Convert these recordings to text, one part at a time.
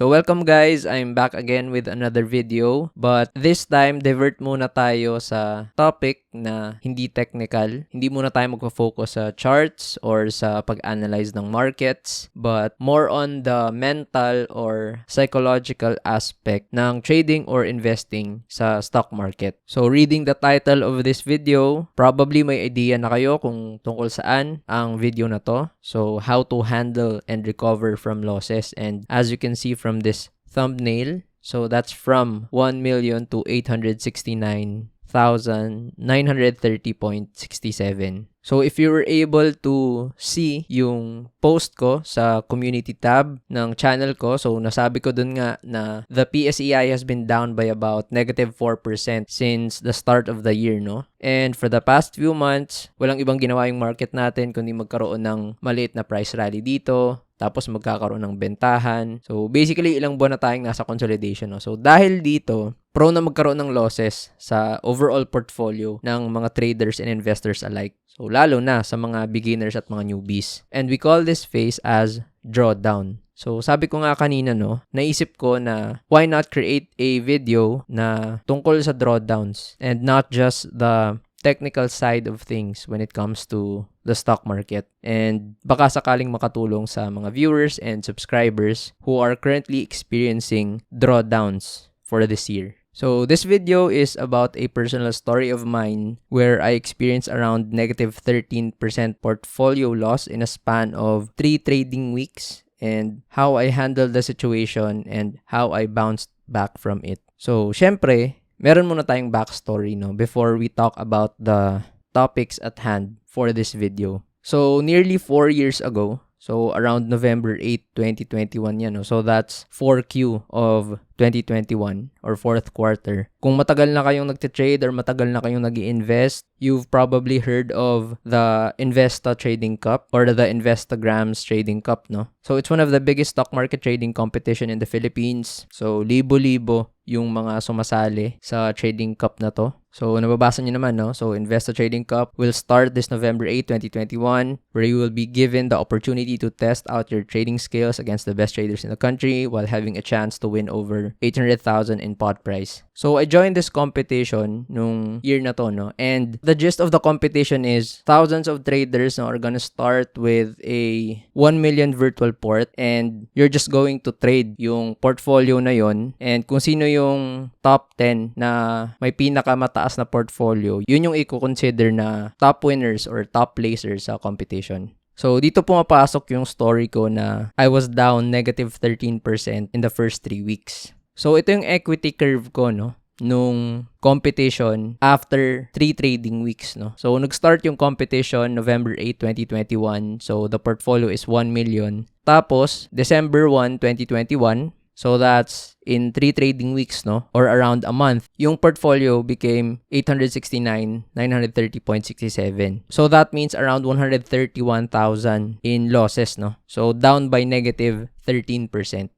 So welcome guys, I'm back again with another video. But this time, divert muna tayo sa topic na hindi technical. Hindi muna tayo magpo-focus sa charts or sa pag-analyze ng markets, but more on the mental or psychological aspect ng trading or investing sa stock market. So reading the title of this video, probably may idea na kayo kung tungkol saan ang video na to. So how to handle and recover from losses. And as you can see from this thumbnail, so that's from 1 million to 869,930.67. So if you were able to see yung post ko sa community tab ng channel ko, so nasabi ko dun nga na the PSEI has been down by about -4% since the start of the year, no? And for the past few months, walang ibang ginawa yung market natin kundi magkaroon ng maliit na price rally dito, tapos magkakaroon ng bentahan. So basically, ilang buwan na tayong nasa consolidation, no? So dahil dito, prone na magkaroon ng losses sa overall portfolio ng mga traders and investors alike. So lalo na sa mga beginners at mga newbies. And we call this phase as drawdown. So sabi ko nga kanina, no, naisip ko na why not create a video na tungkol sa drawdowns and not just the technical side of things when it comes to the stock market. And baka sakaling makatulong sa mga viewers and subscribers who are currently experiencing drawdowns for this year. So this video is about a personal story of mine where I experienced around -13% portfolio loss in a span of 3 trading weeks, and how I handled the situation and how I bounced back from it. So syempre, meron muna tayong backstory, no, before we talk about the topics at hand for this video. So nearly 4 years ago, so around November 8, 2021 yan, no? So that's 4Q of 2021 or fourth quarter. Kung matagal na kayong nagtitrade or matagal na kayong nag-i-invest, you've probably heard of the Investa Trading Cup or the Investagrams Trading Cup, no? So it's one of the biggest stock market trading competition in the Philippines. So libo-libo yung mga sumasali sa trading cup na to. So nababasa nyo naman, no? So Investa Trading Cup will start this November 8, 2021, where you will be given the opportunity to test out your trading skills against the best traders in the country while having a chance to win over 800,000 in pot price. So I joined this competition nung year na to, no? And the gist of the competition is thousands of traders, no, are gonna start with a 1 million virtual port, and you're just going to trade yung portfolio na yon, and kung sino yung top 10 na may pinakamataas na portfolio, yun yung i-consider na top winners or top placers sa competition. So, dito pumapasok yung story ko na I was down -13% in the first 3 weeks. So, ito yung equity curve ko, no, nung competition after 3 trading weeks, no. So, nag-start yung competition November 8, 2021. So, the portfolio is 1 million. Tapos, December 1, 2021, so that's in 3 trading weeks, no, or around a month, yung portfolio became 869,930.67. So that means around 131,000 in losses, no. So down by -13%.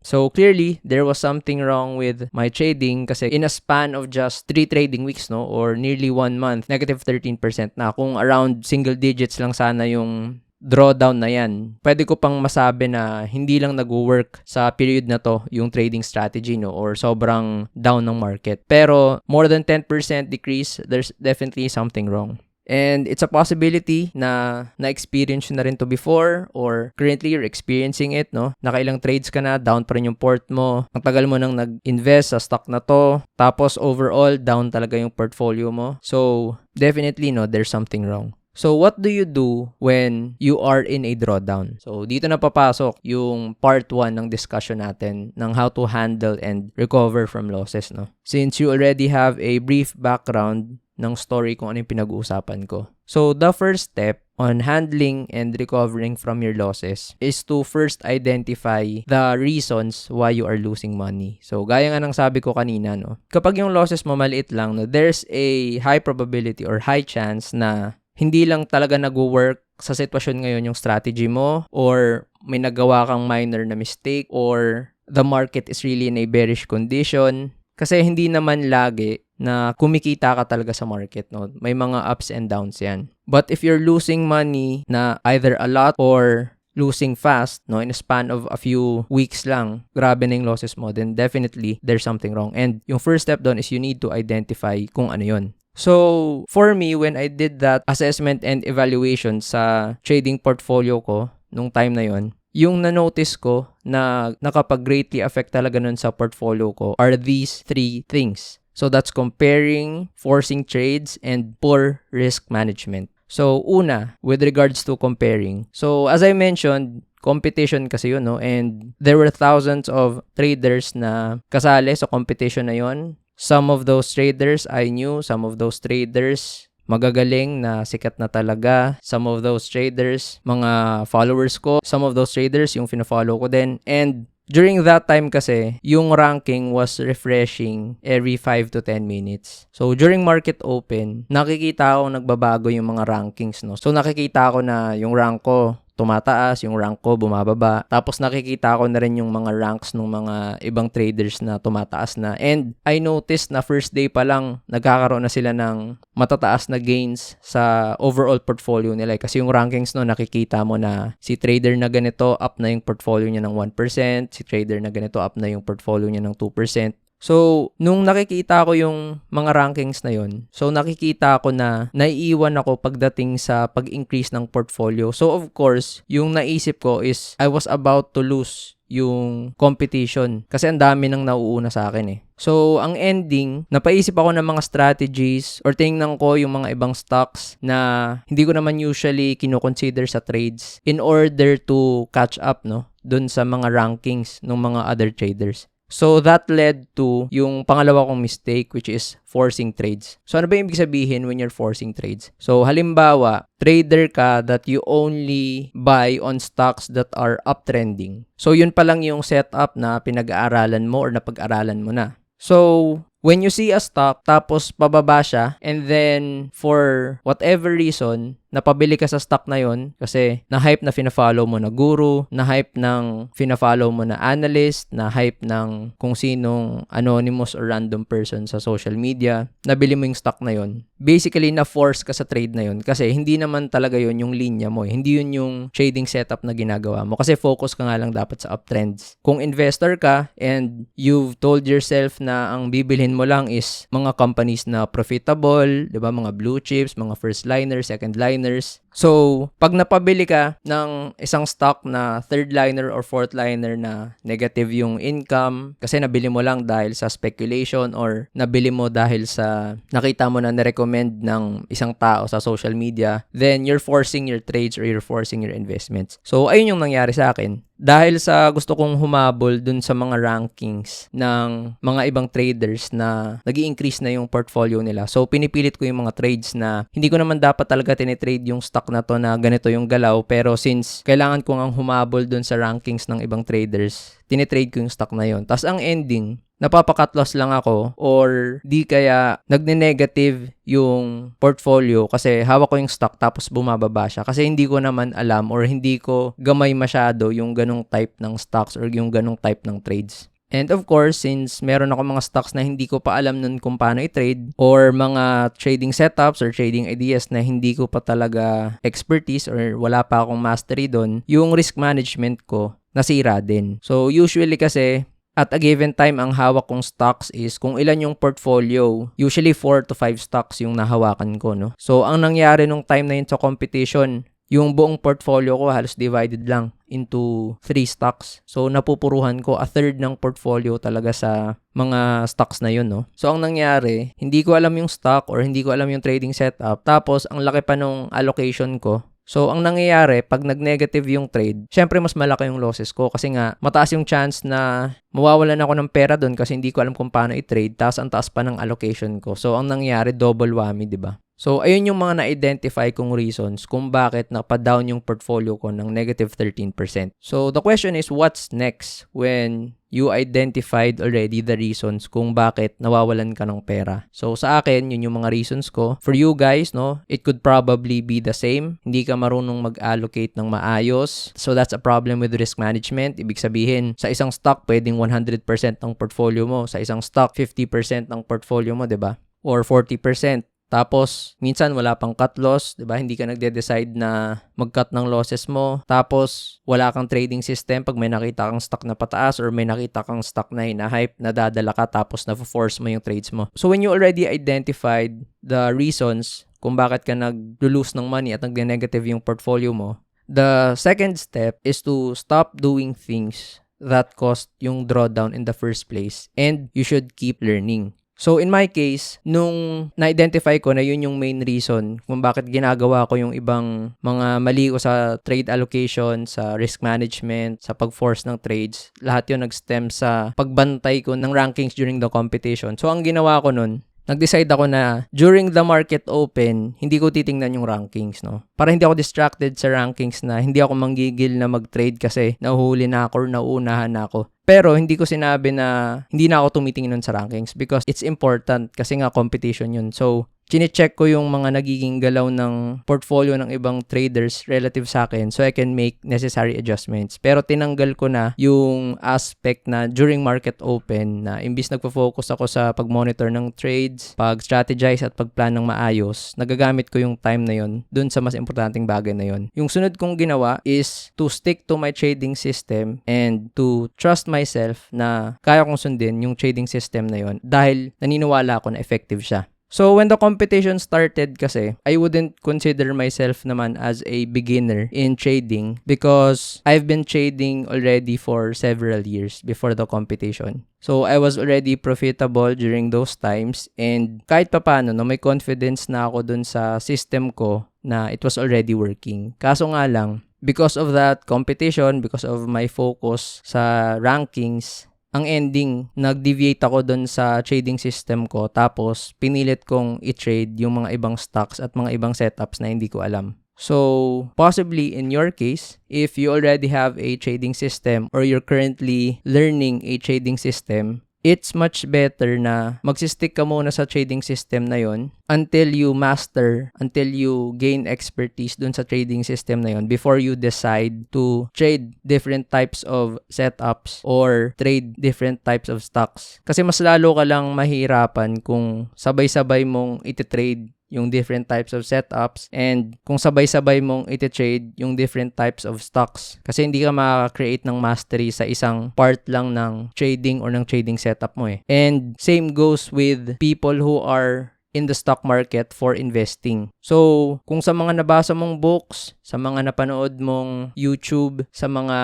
So clearly, there was something wrong with my trading kasi in a span of just 3 trading weeks, no, or nearly 1 month, -13% na. Kung around single digits lang sana yung drawdown na yan, pwede ko pang masabi na hindi lang nag-work sa period na to yung trading strategy, no, or sobrang down ng market. Pero more than 10% decrease, there's definitely something wrong. And it's a possibility na na-experience na rin to before or currently you're experiencing it, no? Nakailang trades ka na, down pa rin yung port mo. Ang tagal mo nang nag-invest sa stock na to, tapos overall, down talaga yung portfolio mo. So, definitely, no, there's something wrong. So, what do you do when you are in a drawdown? So, dito na papasok yung part 1 ng discussion natin ng how to handle and recover from losses, no? Since you already have a brief background ng story kung ano yung pinag-uusapan ko. So, the first step on handling and recovering from your losses is to first identify the reasons why you are losing money. So, gaya nga ng sabi ko kanina, no? Kapag yung losses mo maliit lang, no, there's a high probability or high chance na hindi lang talaga nag-work sa sitwasyon ngayon yung strategy mo, or may nagawa kang minor na mistake, or the market is really in a bearish condition. Kasi hindi naman lagi na kumikita ka talaga sa market, no? May mga ups and downs yan. But if you're losing money na either a lot or losing fast, no, in a span of a few weeks lang, grabe na yung losses mo, then definitely there's something wrong. And yung first step doon is you need to identify kung ano yun. So, for me, when I did that assessment and evaluation sa trading portfolio ko nung time na yon, yung na-notice ko na nakapag-greatly affect talaga nun sa portfolio ko are these 3 things. So, that's comparing, forcing trades, and poor risk management. So, una, with regards to comparing. So, as I mentioned, competition kasi yun, no? And there were thousands of traders na kasali sa competition na yun. Some of those traders I knew, some of those traders magagaling na sikat na talaga. Some of those traders, mga followers ko. Some of those traders, yung fina-follow ko din. And during that time kasi, yung ranking was refreshing every 5 to 10 minutes. So, during market open, nakikita ko nagbabago yung mga rankings, no? So, nakikita ko na yung rank ko tumataas, yung rank ko bumababa. Tapos nakikita ko na rin yung mga ranks ng mga ibang traders na tumataas na. And I noticed na first day pa lang nagkakaroon na sila ng matataas na gains sa overall portfolio nila. Kasi yung rankings no, nakikita mo na si trader na ganito up na yung portfolio niya ng 1%, si trader na ganito up na yung portfolio niya ng 2%. So, nung nakikita ko yung mga rankings na yun, so nakikita ko na naiiwan ako pagdating sa pag-increase ng portfolio. So, of course, yung naisip ko is I was about to lose yung competition kasi ang dami nang nauuna sa akin eh. So, ang ending, napaisip ako ng mga strategies or tingnan ko yung mga ibang stocks na hindi ko naman usually kinoconsider sa trades in order to catch up no dun sa mga rankings ng mga other traders. So, that led to yung pangalawa kong mistake which is forcing trades. So, ano ba yung ibig sabihin when you're forcing trades? So, halimbawa, trader ka that you only buy on stocks that are uptrending. So, yun pa lang yung setup na pinag-aaralan mo or napag-aralan mo na. So, when you see a stock tapos pababa siya and then for whatever reason, napabili ka sa stock na yon kasi na-hype na fina-follow mo na guru, na-hype ng fina-follow mo na analyst, na-hype ng kung sinong anonymous or random person sa social media, nabili mo yung stock na yon. Basically, na-force ka sa trade na yon kasi hindi naman talaga yon yung linya mo. Hindi yun yung trading setup na ginagawa mo kasi focus ka nga lang dapat sa uptrends. Kung investor ka and you've told yourself na ang bibilhin mo lang is mga companies na profitable, 'di ba? Mga blue chips, mga first liners, second liners. So, pag napabili ka ng isang stock na third liner or fourth liner na negative yung income kasi nabili mo lang dahil sa speculation or nabili mo dahil sa nakita mo na na-recommend ng isang tao sa social media, then you're forcing your trades or you're forcing your investments. So, ayun yung nangyari sa akin. Dahil sa gusto kong humabol dun sa mga rankings ng mga ibang traders na nag-i-increase na yung portfolio nila. So, pinipilit ko yung mga trades na hindi ko naman dapat talaga tinitrade yung stock na to na ganito yung galaw. Pero since kailangan ko ang humabol dun sa rankings ng ibang traders, tinitrade ko yung stock na yun. Tapos ang ending, napapakatloss lang ako or di kaya nagne-negative yung portfolio kasi hawak ko yung stock tapos bumababa siya kasi hindi ko naman alam or hindi ko gamay masyado yung ganong type ng stocks or yung ganong type ng trades. And of course, since meron ako mga stocks na hindi ko pa alam nun kung paano i-trade or mga trading setups or trading ideas na hindi ko pa talaga expertise or wala pa akong mastery doon, yung risk management ko nasira din. So usually kasi at a given time, ang hawak kong stocks is kung ilan yung portfolio. Usually 4 to 5 stocks yung nahawakan ko, no? So, ang nangyari nung time na yun sa competition, yung buong portfolio ko halos divided lang into 3 stocks. So, napupuruhan ko a third ng portfolio talaga sa mga stocks na yun, no? So, ang nangyari, hindi ko alam yung stock or hindi ko alam yung trading setup. Tapos, ang laki pa nung allocation ko. So, ang nangyayari, pag nag-negative yung trade, syempre mas malaki yung losses ko kasi nga, mataas yung chance na mawawalan ako ng pera doon kasi hindi ko alam kung paano i-trade, tapos ang taas pa ng allocation ko. So, ang nangyayari, double whammy, di ba? So, ayun yung mga na-identify kong reasons kung bakit napadown yung portfolio ko ng negative 13%. So, the question is, what's next when you identified already the reasons kung bakit nawawalan ka ng pera? So, sa akin, yun yung mga reasons ko. For you guys, no, it could probably be the same. Hindi ka marunong mag-allocate ng maayos. So, that's a problem with risk management. Ibig sabihin, sa isang stock, pwedeng 100% ng portfolio mo. Sa isang stock, 50% ng portfolio mo, 'di ba? Or 40%. Tapos, minsan wala pang cut loss, 'di ba? Hindi ka nagde-decide na mag-cut ng losses mo. Tapos, wala kang trading system pag may nakita kang stock na pataas or may nakita kang stock na hina-hype, nadadala ka tapos na-force mo yung trades mo. So, when you already identified the reasons kung bakit ka nag-lose ng money at nag-negative yung portfolio mo, the second step is to stop doing things that cost yung drawdown in the first place, and you should keep learning. So, in my case, nung na-identify ko na yun yung main reason kung bakit ginagawa ko yung ibang mga mali ko sa trade allocation, sa risk management, sa pag-force ng trades, lahat yun nag-stem sa pagbantay ko ng rankings during the competition. So, ang ginawa ko nun, nag-decide ako na during the market open, hindi ko titingnan yung rankings, no? Para hindi ako distracted sa rankings na hindi ako manggigil na mag-trade kasi nahuhuli na ako or nauunahan na ako. Pero hindi ko sinabi na hindi na ako tumitingin nun sa rankings because it's important kasi nga competition yun. So, chine-check ko yung mga nagiging galaw ng portfolio ng ibang traders relative sa akin so I can make necessary adjustments. Pero tinanggal ko na yung aspect na during market open na imbis nagpo-focus ako sa pag-monitor ng trades, pag-strategize at pag-plan ng maayos, nagagamit ko yung time na yun dun sa mas importanteng bagay na yun. Yung sunod kong ginawa is to stick to my trading system and to trust myself na kaya kong sundin yung trading system na yun dahil naniniwala ako na effective siya. So, when the competition started kasi, I wouldn't consider myself naman as a beginner in trading because I've been trading already for several years before the competition. So, I was already profitable during those times and kahit papano, no, may confidence na ako dun sa system ko na it was already working. Kaso nga lang, because of that competition, because of my focus sa rankings, ang ending, nag-deviate ako dun sa trading system ko tapos pinilit kong i-trade yung mga ibang stocks at mga ibang setups na hindi ko alam. So, possibly in your case, if you already have a trading system or you're currently learning a trading system, it's much better na magsistick ka muna sa trading system na yon until you master, until you gain expertise dun sa trading system na yon before you decide to trade different types of setups or trade different types of stocks. Kasi mas lalo ka lang mahirapan kung sabay-sabay mong iti-trade yung different types of setups and kung sabay-sabay mong iti-trade yung different types of stocks. Kasi hindi ka makaka-create ng mastery sa isang part lang ng trading or ng trading setup mo eh. And same goes with people who are in the stock market for investing. So, kung sa mga nabasa mong books, sa mga napanood mong YouTube, sa mga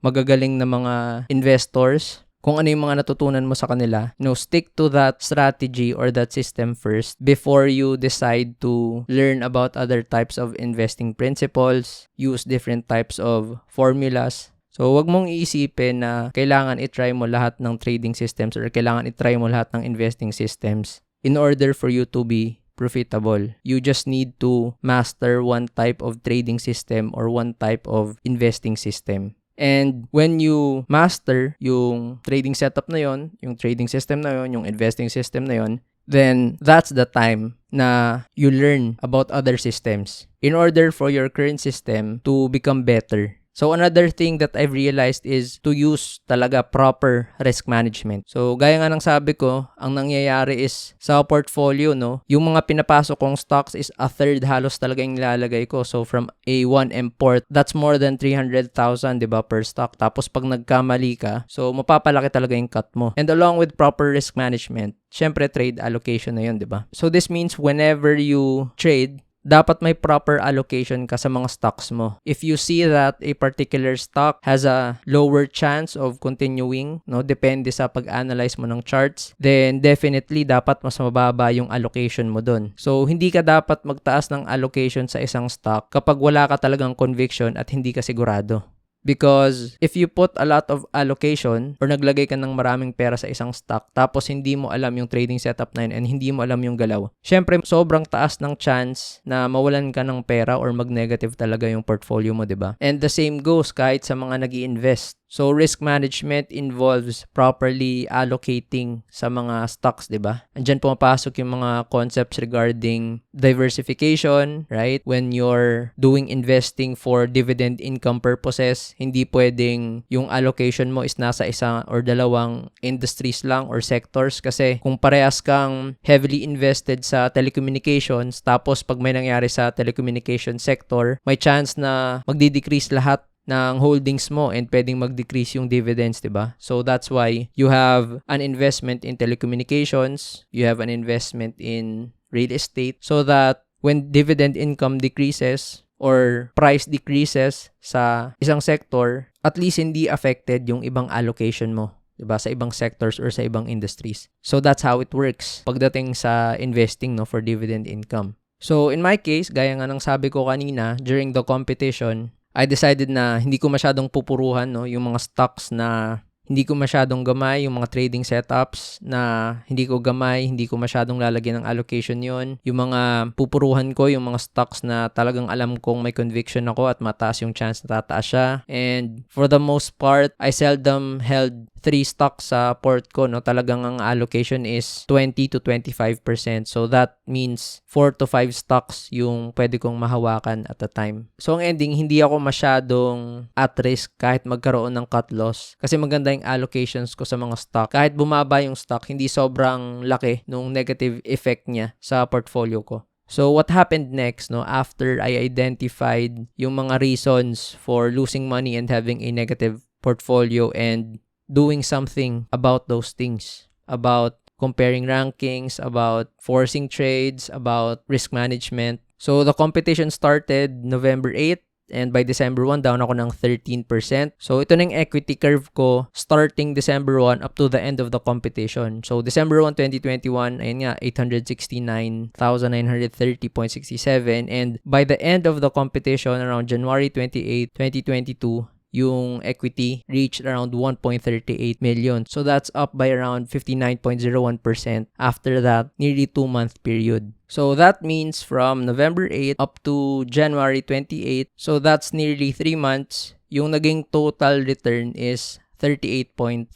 magagaling na mga investors, kung ano yung mga natutunan mo sa kanila, stick to that strategy or that system first before you decide to learn about other types of investing principles, use different types of formulas. So, wag mong iisipin na kailangan itry mo lahat ng trading systems or kailangan itry mo lahat ng investing systems in order for you to be profitable. You just need to master one type of trading system or one type of investing system. And when you master yung trading setup na yon, yung trading system na yon, yung investing system na yon, then that's the time na you learn about other systems in order for your current system to become better. So, another thing that I've realized is to use talaga proper risk management. So, gaya nga ng sabi ko, ang nangyayari is sa portfolio, yung mga pinapasok kong stocks is a third halos talaga yung nilalagay ko. So, from a 1M port, that's more than 300,000, diba, per stock. Tapos, pag nagkamali ka, so, mapapalaki talaga yung cut mo. And along with proper risk management, syempre, trade allocation na yun, diba? So, this means whenever you trade, dapat may proper allocation ka sa mga stocks mo. If you see that a particular stock has a lower chance of continuing, depende sa pag-analyze mo ng charts, then definitely dapat mas mababa yung allocation mo dun. So, hindi ka dapat magtaas ng allocation sa isang stock kapag wala ka talagang conviction at hindi ka sigurado. Because if you put a lot of allocation or naglagay ka ng maraming pera sa isang stock tapos hindi mo alam yung trading setup na yun and hindi mo alam yung galaw, syempre sobrang taas ng chance na mawalan ka ng pera or mag-negative talaga yung portfolio mo, diba? And the same goes kahit sa mga nag-i-invest. So, risk management involves properly allocating sa mga stocks, di ba? Andyan pumapasok yung mga concepts regarding diversification, right? When you're doing investing for dividend income purposes, hindi pwedeng yung allocation mo is nasa isa or dalawang industries lang or sectors kasi kung parehas kang heavily invested sa telecommunications tapos pag may nangyari sa telecommunication sector, may chance na magdi-decrease lahat ng holdings mo and pwedeng mag-decrease yung dividends, diba? So that's why you have an investment in telecommunications, you have an investment in real estate so that when dividend income decreases or price decreases sa isang sector, at least hindi affected yung ibang allocation mo, diba? Sa ibang sectors or sa ibang industries. So that's how it works pagdating sa investing, no, for dividend income. So in my case, gaya nga ng sabi ko kanina, during the competition, I decided na hindi ko masyadong pupuruhan, no, yung mga stocks na hindi ko masyadong gamay, yung mga trading setups na hindi ko gamay, hindi ko masyadong lalagyan ng allocation yon. Yung mga pupuruhan ko, yung mga stocks na talagang alam kong may conviction ako at mataas yung chance na tataas siya. And for the most part, I seldom held 3 stocks sa port ko, no? Talagang ang allocation is 20 to 25%. So that means 4 to 5 stocks yung pwede kong mahawakan at a time. So ang ending, hindi ako masyadong at risk kahit magkaroon ng cut loss. Kasi maganda yung allocations ko sa mga stock. Kahit bumaba yung stock, hindi sobrang laki nung negative effect niya sa portfolio ko. So what happened next, no, after I identified yung mga reasons for losing money and having a negative portfolio and doing something about those things, about comparing rankings, about forcing trades, about risk management. So the competition started November 8 and by December 1 down ako ng 13%. So ito na yung equity curve ko starting December 1 up to the end of the competition. So December 1, 2021, ayun nga, 869,930.67, and by the end of the competition around January 28, 2022, yung equity reached around 1.38 million. So that's up by around 59.01% after that nearly 2-month period. So that means from November 8 up to January 28, so that's nearly 3 months, yung naging total return is 38.33%,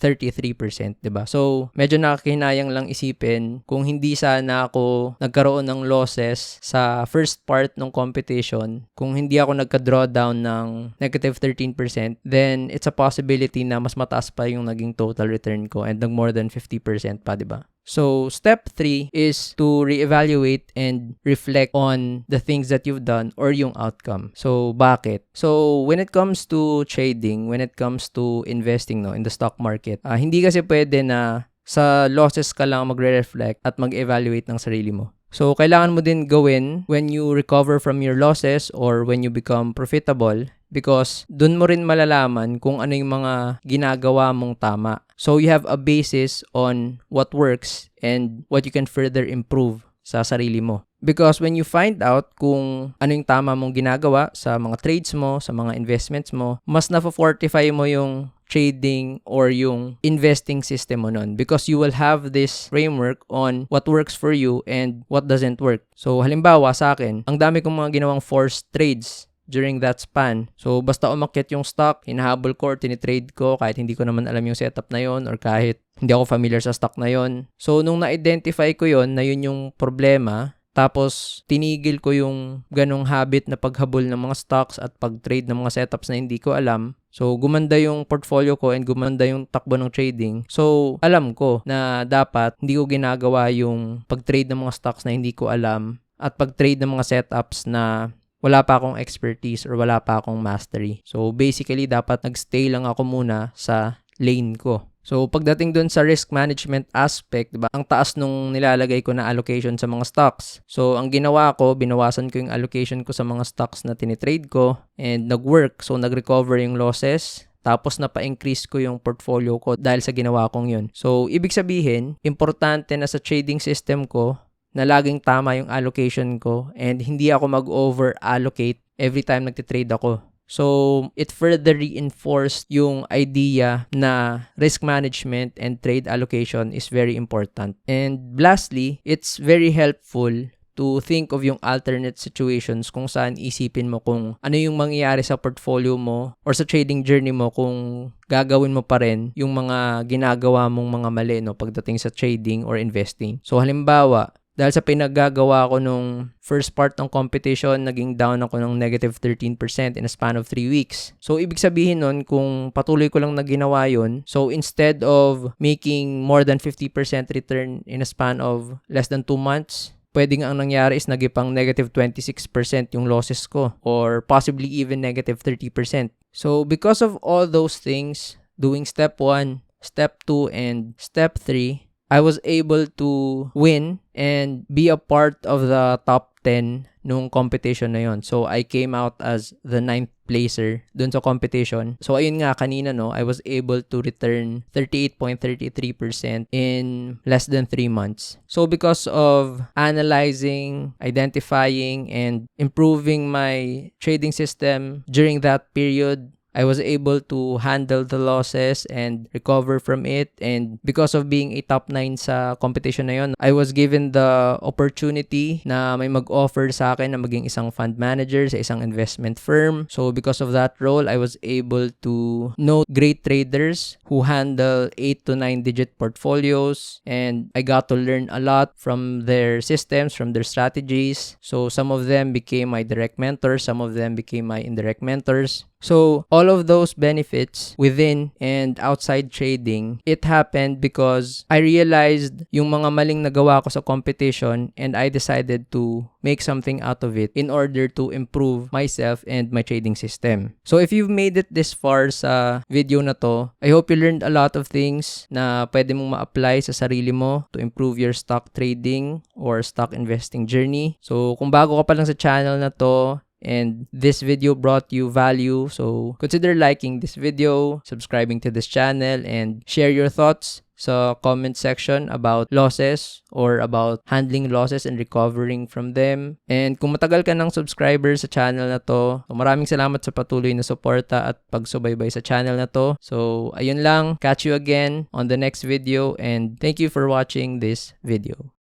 diba? So, medyo nakakahinayang lang isipin kung hindi sana ako nagkaroon ng losses sa first part ng competition, kung hindi ako nagka-drawdown ng negative 13%, then it's a possibility na mas mataas pa yung naging total return ko and nag more than 50% pa, diba? So, step 3 is to reevaluate and reflect on the things that you've done or yung outcome. So, bakit? So, when it comes to trading, when it comes to investing, no, in the stock market, hindi kasi pwede na sa losses ka lang magre-reflect at mag-evaluate ng sarili mo. So, kailangan mo din gawin when you recover from your losses or when you become profitable because dun mo rin malalaman kung ano yung mga ginagawa mong tama. So, you have a basis on what works and what you can further improve sa sarili mo. Because when you find out kung ano yung tama mong ginagawa sa mga trades mo, sa mga investments mo, mas na-fortify mo yung trading or yung investing system mo nun because you will have this framework on what works for you and what doesn't work. So, halimbawa sa akin, ang dami kong mga ginawang forced trades during that span. So, basta umakyat yung stock, hinahabol ko or tinitrade ko kahit hindi ko naman alam yung setup na yon or kahit hindi ako familiar sa stock na yon. So, nung na-identify ko yon na yun yung problema, tapos tinigil ko yung ganong habit na paghabol ng mga stocks at pag-trade ng mga setups na hindi ko alam. So, gumanda yung portfolio ko and gumanda yung takbo ng trading. So, alam ko na dapat hindi ko ginagawa yung pag-trade ng mga stocks na hindi ko alam at pag-trade ng mga setups na wala pa akong expertise or wala pa akong mastery. So, basically, dapat nag-stay lang ako muna sa lane ko. So, pagdating dun sa risk management aspect, diba, ang taas nung nilalagay ko na allocation sa mga stocks. So, ang ginawa ko, binawasan ko yung allocation ko sa mga stocks na tinitrade ko and nag-work. So, nag-recover yung losses. Tapos, napa-increase ko yung portfolio ko dahil sa ginawa kong yun. So, ibig sabihin, importante na sa trading system ko na laging tama yung allocation ko and hindi ako mag-over-allocate every time nagtitrade ako. So, it further reinforced yung idea na risk management and trade allocation is very important. And lastly, it's very helpful to think of yung alternate situations kung saan isipin mo kung ano yung mangyayari sa portfolio mo or sa trading journey mo kung gagawin mo pa rin yung mga ginagawa mong mga mali pagdating sa trading or investing. So halimbawa, dahil sa pinaggagawa ko nung first part ng competition, naging down ako ng negative 13% in a span of 3 weeks. So, ibig sabihin nun, kung patuloy ko lang na ginawa yun, so instead of making more than 50% return in a span of less than 2 months, pwede nga ang nangyari is nagipang negative 26% yung losses ko or possibly even negative 30%. So, because of all those things, doing step 1, step 2, and step 3, I was able to win and be a part of the top 10 nung competition na yon. So, I came out as the 9th placer dun sa competition. So, ayun nga, kanina I was able to return 38.33% in less than 3 months. So, because of analyzing, identifying, and improving my trading system during that period, I was able to handle the losses and recover from it. And because of being a top 9 sa competition na yun, I was given the opportunity na may mag-offer sa akin na maging isang fund manager sa isang investment firm. So because of that role, I was able to know great traders who handle 8 to 9 digit portfolios. And I got to learn a lot from their systems, from their strategies. So some of them became my direct mentors, some of them became my indirect mentors. So, all of those benefits within and outside trading, it happened because I realized yung mga maling nagawa ko sa competition and I decided to make something out of it in order to improve myself and my trading system. So, if you've made it this far sa video na to, I hope you learned a lot of things na pwede mong ma-apply sa sarili mo to improve your stock trading or stock investing journey. So, kung bago ka pa lang sa channel na to, and this video brought you value, so consider liking this video, subscribing to this channel, and share your thoughts sa comment section about losses or about handling losses and recovering from them. And kung matagal ka ng subscriber sa channel na to, so maraming salamat sa patuloy na suporta at pagsubaybay sa channel na to. So ayun lang, catch you again on the next video and thank you for watching this video.